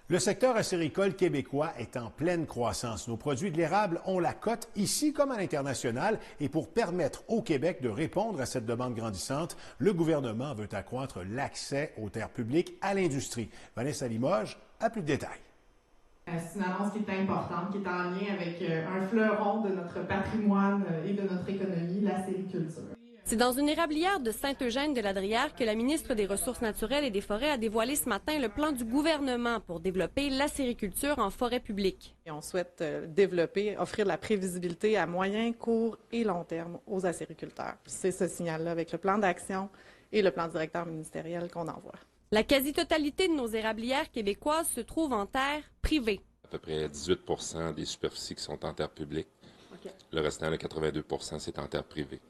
Le secteur acéricole québécois est en pleine croissance. Nos produits de l'érable ont la cote ici comme à l'international et pour permettre au Québec de répondre à cette demande grandissante, le gouvernement veut accroître l'accès aux terres publiques à l'industrie. Vanessa Limoges a plus de détails. C'est une annonce qui est importante, qui est en lien avec un fleuron de notre patrimoine et de notre économie, l'acériculture. C'est dans une érablière de Saint-Eugène-de-Ladrière que la ministre des Ressources naturelles et des Forêts a dévoilé ce matin le plan du gouvernement pour développer l'acériculture en forêt publique. Et on souhaite développer, offrir de la prévisibilité à moyen, court et long terme aux acériculteurs. C'est ce signal-là avec le plan d'action et le plan directeur ministériel qu'on envoie. La quasi-totalité de nos érablières québécoises se trouve en terre privée. À peu près 18 des superficies qui sont en terre publique. Okay. Le restant, le 82 c'est en terre privée.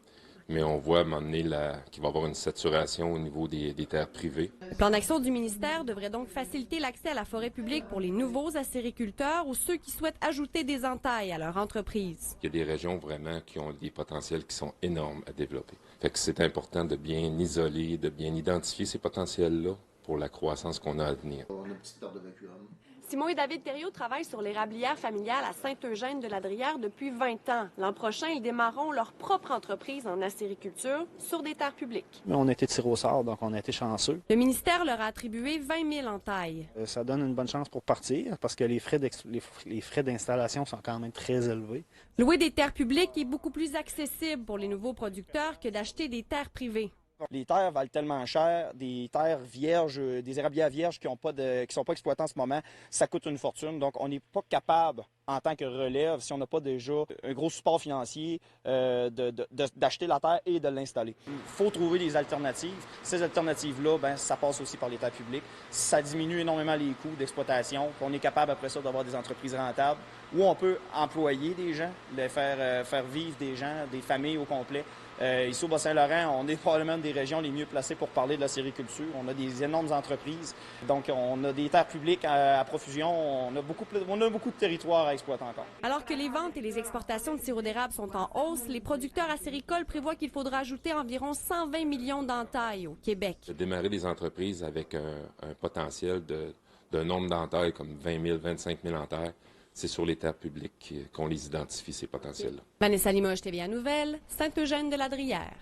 Mais on voit à un moment donné qu'il va y avoir une saturation au niveau des terres privées. Le plan d'action du ministère devrait donc faciliter l'accès à la forêt publique pour les nouveaux acériculteurs ou ceux qui souhaitent ajouter des entailles à leur entreprise. Il y a des régions vraiment qui ont des potentiels qui sont énormes à développer. Fait que c'est important de bien isoler, de bien identifier ces potentiels-là pour la croissance qu'on a à venir. On a une petite perte de vacuum. Simon et David Thériault travaillent sur l'érablière familiale à Saint-Eugène-de-Ladrière depuis 20 ans. L'an prochain, ils démarreront leur propre entreprise en acériculture sur des terres publiques. On a été tirés au sort, donc on a été chanceux. Le ministère leur a attribué 20 000 entailles. Ça donne une bonne chance pour partir parce que les frais d'installation sont quand même très élevés. Louer des terres publiques est beaucoup plus accessible pour les nouveaux producteurs que d'acheter des terres privées. Les terres valent tellement cher, des terres vierges, des érablières vierges qui sont pas exploitées en ce moment, ça coûte une fortune. Donc, on n'est pas capable, en tant que relève, si on n'a pas déjà un gros support financier, d'acheter la terre et de l'installer. Il faut trouver des alternatives. Ces alternatives-là, ça passe aussi par les terres publiques. Ça diminue énormément les coûts d'exploitation. On est capable, après ça, d'avoir des entreprises rentables où on peut employer des gens, faire vivre des gens, des familles au complet. Ici au Bas-Saint-Laurent, on est probablement des régions les mieux placées pour parler de la sériculture. On a des énormes entreprises, donc on a des terres publiques à profusion. On a beaucoup de territoires à exploiter encore. Alors que les ventes et les exportations de sirop d'érable sont en hausse, les producteurs acéricoles prévoient qu'il faudra ajouter environ 120 millions d'entailles au Québec. De démarrer des entreprises avec un potentiel d'un nombre d'entailles comme 20 000, 25 000 entailles, c'est sur les terres publiques qu'on les identifie, ces potentiels-là. Vanessa Limoges, TVA Nouvelles, Saint-Eugène-de-Ladrière.